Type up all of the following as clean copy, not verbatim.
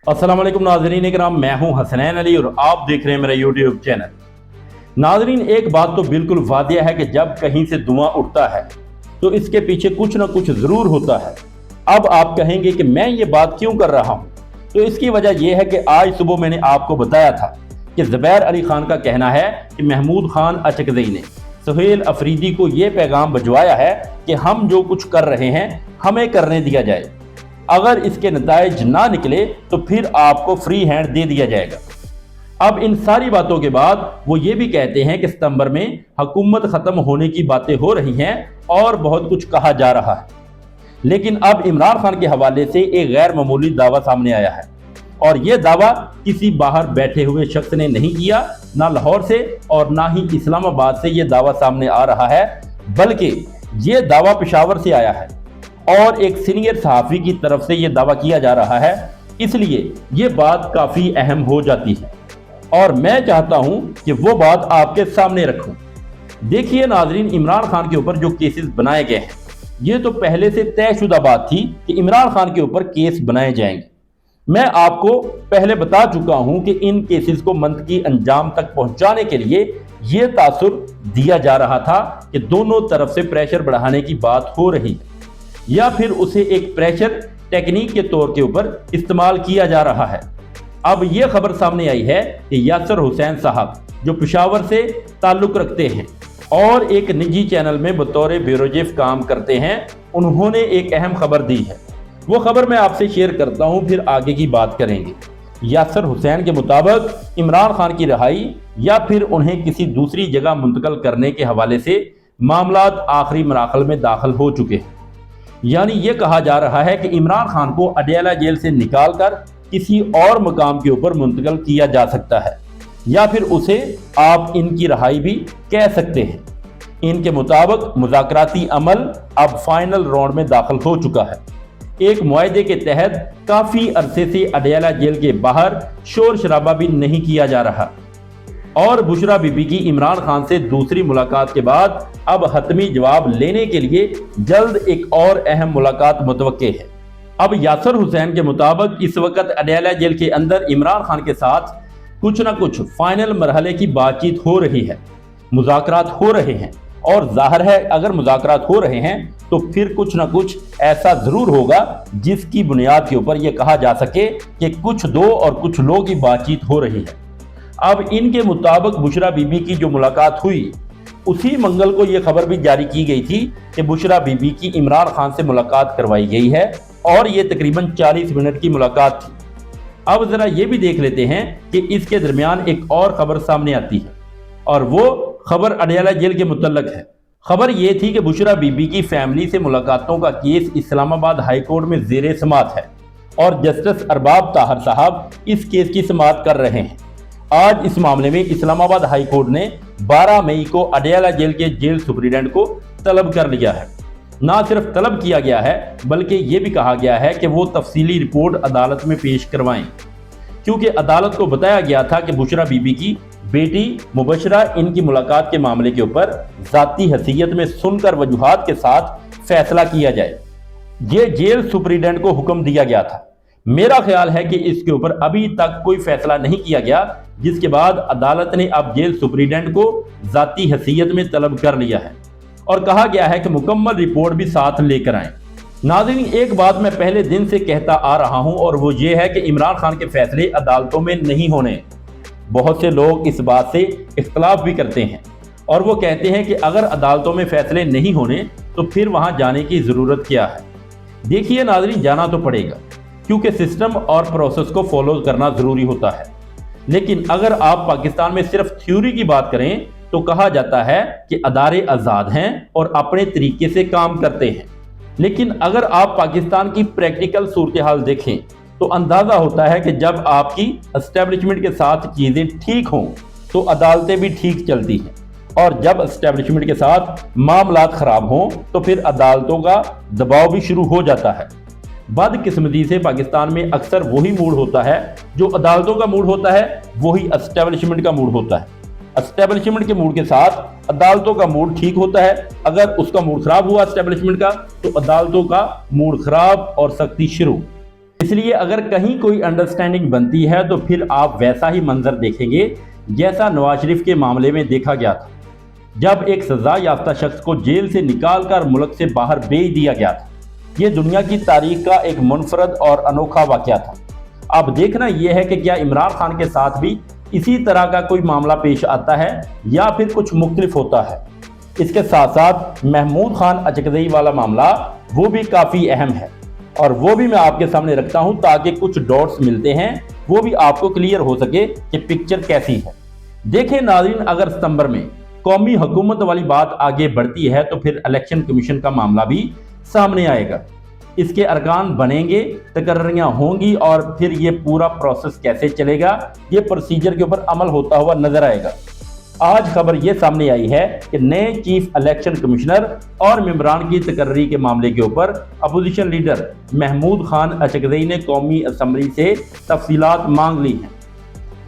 अस्सलाम वालेकुम नाज़रीन इकराम, मैं हूं हसनैन अली और आप देख रहे हैं मेरा यूट्यूब चैनल। नाज़रीन, एक बात तो बिल्कुल वादिया है कि जब कहीं से धुआं उठता है तो इसके पीछे कुछ ना कुछ ज़रूर होता है। अब आप कहेंगे कि मैं ये बात क्यों कर रहा हूँ, तो इसकी वजह यह है कि आज सुबह मैंने आपको बताया था कि ज़ुबैर अली खान का कहना है कि महमूद खान अचकज़ई ने सुहेल अफरीदी को ये पैगाम भिजवाया है कि हम जो कुछ कर रहे हैं हमें करने दिया जाए, अगर इसके नताइज ना निकले तो फिर आपको फ्री हैंड दे दिया जाएगा। अब इन सारी बातों के बाद वो ये भी कहते हैं कि सितंबर में हुकूमत ख़त्म होने की बातें हो रही हैं और बहुत कुछ कहा जा रहा है। लेकिन अब इमरान खान के हवाले से एक गैर मामूली दावा सामने आया है और ये दावा किसी बाहर बैठे हुए शख्स ने नहीं किया, ना लाहौर से और ना ही इस्लामाबाद से ये दावा सामने आ रहा है, बल्कि ये दावा पेशावर से आया है और एक सीनियर सहाफ़ी की तरफ से ये दावा किया जा रहा है। इसलिए ये बात काफ़ी अहम हो जाती है और मैं चाहता हूं कि वो बात आपके सामने रखूं। देखिए नाजरीन, इमरान खान के ऊपर जो केसेस बनाए गए हैं ये तो पहले से तयशुदा बात थी कि इमरान खान के ऊपर केस बनाए जाएंगे। मैं आपको पहले बता चुका हूं कि इन केसेस को मंतकी अंजाम तक पहुंचाने के लिए ये तासुर दिया जा रहा था कि दोनों तरफ से प्रेशर बढ़ाने की बात हो रही है या फिर उसे एक प्रेशर टेक्निक के तौर के ऊपर इस्तेमाल किया जा रहा है। अब यह खबर सामने आई है कि यासर हुसैन साहब जो पेशावर से ताल्लुक रखते हैं और एक निजी चैनल में बतौर ब्यूरो चीफ काम करते हैं, उन्होंने एक अहम खबर दी है। वो खबर मैं आपसे शेयर करता हूं, फिर आगे की बात करेंगे। यासर हुसैन के मुताबिक इमरान खान की रिहाई या फिर उन्हें किसी दूसरी जगह मुंतकिल करने के हवाले से मामलात आखिरी मराहल में दाखिल हो चुके हैं। यानी ये कहा जा रहा है कि इमरान खान को अडयाला जेल से निकालकर किसी और मकाम के ऊपर मुंतकिल किया जा सकता है या फिर उसे आप इनकी रिहाई भी कह सकते हैं। इनके मुताबिक मुज़ाकराती अमल अब फाइनल राउंड में दाखिल हो चुका है। एक मुआहदे के तहत काफ़ी अरसे से अडयाला जेल के बाहर शोर शराबा भी नहीं किया जा रहा और बुशरा बीबी की इमरान खान से दूसरी मुलाकात के बाद अब हतमी जवाब लेने के लिए जल्द एक और अहम मुलाकात मुतवक्के है। अब यासर हुसैन के मुताबिक इस वक्त अडयाला जेल के अंदर इमरान खान के साथ कुछ ना कुछ फाइनल मरहले की बातचीत हो रही है, मुज़ाकरात हो रहे हैं और जाहिर है अगर मुज़ाकरात हो रहे हैं तो फिर कुछ ना कुछ ऐसा ज़रूर होगा जिसकी बुनियाद के ऊपर यह कहा जा सके कि कुछ दो और कुछ लोग की बातचीत हो रही है। अब इनके मुताबिक बुशरा बीबी की जो मुलाकात हुई उसी मंगल को यह खबर भी जारी की गई थी कि बुशरा बीबी की इमरान खान से मुलाकात करवाई गई है और ये तकरीबन 40 मिनट की मुलाकात थी। अब ज़रा ये भी देख लेते हैं कि इसके दरमियान एक और खबर सामने आती है और वो खबर अडयाला जेल के मुतल्लक है। खबर ये थी कि बुशरा बीबी की फैमिली से मुलाकातों का केस इस्लामाबाद हाई कोर्ट में ज़ेरे समात है और जस्टिस अरबाब ताहर साहब इस केस की समात कर रहे हैं। आज इस मामले में इस्लामाबाद हाई कोर्ट ने 12 मई को अडयाला जेल के जेल सुपरिटेंडेंट को तलब कर लिया है। ना सिर्फ तलब किया गया है बल्कि ये भी कहा गया है कि वो तफसीली रिपोर्ट अदालत में पेश करवाएं, क्योंकि अदालत को बताया गया था कि बुशरा बीबी की बेटी मुबशरा इनकी मुलाकात के मामले के ऊपर ज़ाती हैसियत में सुनकर वजूहात के साथ फैसला किया जाए। ये जेल सुपरिटेंडेंट को हुक्म दिया गया था। मेरा ख्याल है कि इसके ऊपर अभी तक कोई फैसला नहीं किया गया, जिसके बाद अदालत ने अब जेल सुपरिटेंडेंट को ज़ाती हैसियत में तलब कर लिया है और कहा गया है कि मुकम्मल रिपोर्ट भी साथ लेकर आएं। नाज़रीन, एक बात मैं पहले दिन से कहता आ रहा हूं और वो ये है कि इमरान खान के फैसले अदालतों में नहीं होने। बहुत से लोग इस बात से इख्तलाफ भी करते हैं और वो कहते हैं कि अगर अदालतों में फैसले नहीं होने तो फिर वहां जाने की ज़रूरत क्या है। देखिए नाज़रीन, जाना तो पड़ेगा क्योंकि सिस्टम और प्रोसेस को फॉलो करना ज़रूरी होता है। लेकिन अगर आप पाकिस्तान में सिर्फ थ्योरी की बात करें तो कहा जाता है कि अदारे आज़ाद हैं और अपने तरीके से काम करते हैं। लेकिन अगर आप पाकिस्तान की प्रैक्टिकल सूरत हाल देखें तो अंदाज़ा होता है कि जब आपकी एस्टेब्लिशमेंट के साथ चीज़ें ठीक हों तो अदालतें भी ठीक चलती हैं और जब एस्टेब्लिशमेंट के साथ मामलात ख़राब हों तो फिर अदालतों का दबाव भी शुरू हो जाता है। बदकिस्मती से पाकिस्तान में अक्सर वही मूड होता है, जो अदालतों का मूड होता है वही एस्टेब्लिशमेंट का मूड होता है। एस्टेब्लिशमेंट के मूड के साथ अदालतों का मूड ठीक होता है। अगर उसका मूड खराब हुआ एस्टेब्लिशमेंट का तो अदालतों का मूड खराब और सख्ती शुरू। اس لیے اگر کہیں کوئی انڈرسٹینڈنگ بنتی ہے تو پھر آپ ویسا ہی منظر دیکھیں گے جیسا نواز شریف کے معاملے میں دیکھا گیا تھا، جب ایک سزا یافتہ شخص کو جیل سے نکال کر ملک سے باہر بھیج دیا گیا تھا۔ یہ دنیا کی تاریخ کا ایک منفرد اور انوکھا واقعہ تھا۔ اب دیکھنا یہ ہے کہ کیا عمران خان کے ساتھ بھی اسی طرح کا کوئی معاملہ پیش آتا ہے یا پھر کچھ مختلف ہوتا ہے۔ اس کے ساتھ ساتھ محمود خان اچکزئی والا معاملہ وہ بھی کافی اہم ہے، اور وہ بھی میں آپ کے سامنے رکھتا ہوں تاکہ کچھ ڈاٹس ملتے ہیں وہ بھی آپ کو کلیئر ہو سکے کہ پکچر کیسی ہے۔ دیکھیں ناظرین، اگر ستمبر میں قومی حکومت والی بات آگے بڑھتی ہے تو پھر الیکشن کمیشن کا معاملہ بھی سامنے آئے گا۔ اس کے ارکان بنیں گے، تقرریاں ہوں گی، اور پھر یہ پورا پروسیس کیسے چلے گا، یہ پروسیجر کے اوپر عمل ہوتا ہوا نظر آئے گا۔ آج خبر یہ سامنے آئی ہے کہ نئے چیف الیکشن کمشنر اور ممبران کی تقرری کے معاملے کے اوپر اپوزیشن لیڈر محمود خان اچکزئی نے قومی اسمبلی سے تفصیلات مانگ لی ہیں۔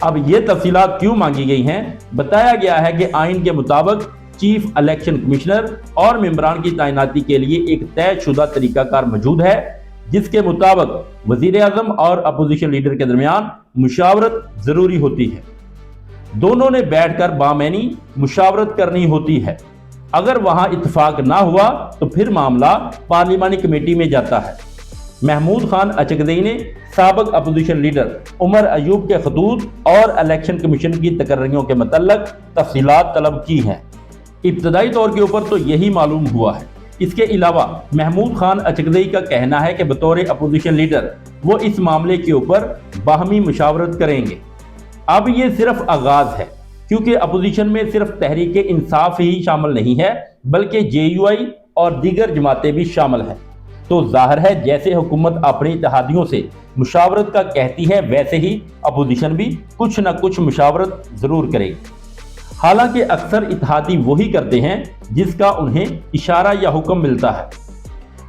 اب یہ تفصیلات کیوں مانگی گئی ہیں؟ بتایا گیا ہے کہ آئین کے مطابق چیف الیکشن کمشنر اور ممبران کی تعیناتی کے لیے ایک طے شدہ طریقہ کار موجود ہے، جس کے مطابق وزیر اعظم اور اپوزیشن لیڈر کے درمیان مشاورت ضروری ہوتی ہے۔ دونوں نے بیٹھ کر بامعنی مشاورت کرنی ہوتی ہے۔ اگر وہاں اتفاق نہ ہوا تو پھر معاملہ پارلیمانی کمیٹی میں جاتا ہے۔ محمود خان اچکزئی نے سابق اپوزیشن لیڈر عمر ایوب کے خطوط اور الیکشن کمیشن کی تقرریوں کے متعلق تفصیلات طلب کی ہیں۔ ابتدائی طور کے اوپر تو یہی معلوم ہوا ہے۔ اس کے علاوہ محمود خان اچکزئی کا کہنا ہے کہ بطور اپوزیشن لیڈر وہ اس معاملے کے اوپر باہمی مشاورت کریں گے۔ اب یہ صرف آغاز ہے، کیونکہ اپوزیشن میں صرف تحریک انصاف ہی شامل نہیں ہے بلکہ جے یو آئی اور دیگر جماعتیں بھی شامل ہیں۔ تو ظاہر ہے جیسے حکومت اپنی اتحادیوں سے مشاورت کا کہتی ہے، ویسے ہی اپوزیشن بھی کچھ نہ کچھ مشاورت ضرور کرے گی۔ حالانکہ اکثر اتحادی وہی کرتے ہیں جس کا انہیں اشارہ یا حکم ملتا ہے،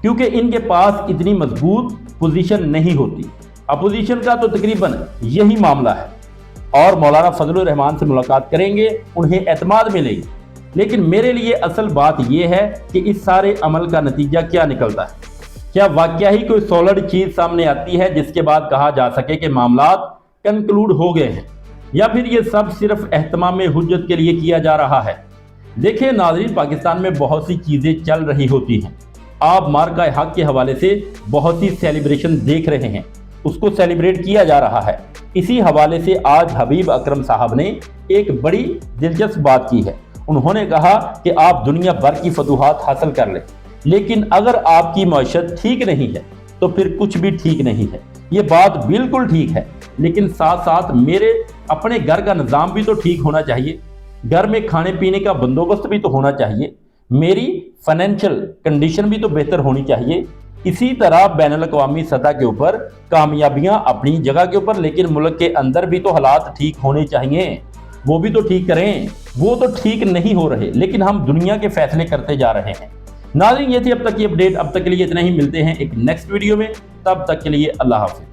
کیونکہ ان کے پاس اتنی مضبوط پوزیشن نہیں ہوتی۔ اپوزیشن کا تو تقریباً یہی معاملہ ہے، اور مولانا فضل الرحمان سے ملاقات کریں گے، انہیں اعتماد ملے گی۔ لیکن میرے لیے اصل بات یہ ہے کہ اس سارے عمل کا نتیجہ کیا نکلتا ہے۔ کیا واقعہ ہی کوئی سالڈ چیز سامنے آتی ہے جس کے بعد کہا جا سکے کہ معاملات کنکلوڈ ہو گئے ہیں، یا پھر یہ سب صرف اہتمام حجت کے لیے کیا جا رہا ہے؟ دیکھیں ناظرین، پاکستان میں بہت سی چیزیں چل رہی ہوتی ہیں۔ آپ مارکہ حق کے حوالے سے بہت سی سیلیبریشن دیکھ رہے ہیں، اس کو سیلیبریٹ کیا جا رہا ہے۔ اسی حوالے سے آج حبیب اکرم صاحب نے ایک بڑی دلچسپ بات کی ہے۔ انہوں نے کہا کہ آپ دنیا بھر کی فتوحات حاصل کر لیں، لیکن اگر آپ کی معیشت ٹھیک نہیں ہے تو پھر کچھ بھی ٹھیک نہیں ہے۔ یہ بات بالکل ٹھیک ہے، لیکن ساتھ ساتھ میرے اپنے گھر کا نظام بھی تو ٹھیک ہونا چاہیے، گھر میں کھانے پینے کا بندوبست بھی تو ہونا چاہیے، میری فائنینشیل کنڈیشن بھی تو بہتر ہونی چاہیے۔ اسی طرح بین الاقوامی سطح کے اوپر کامیابیاں اپنی جگہ کے اوپر، لیکن ملک کے اندر بھی تو حالات ٹھیک ہونے چاہیے، وہ بھی تو ٹھیک کریں۔ وہ تو ٹھیک نہیں ہو رہے، لیکن ہم دنیا کے فیصلے کرتے جا رہے ہیں۔ ناظرین، یہ تھی اب تک کی اپڈیٹ۔ اب تک کے لیے اتنا ہی، ملتے ہیں ایک نیکسٹ ویڈیو میں، تب تک کے لیے اللہ حافظ۔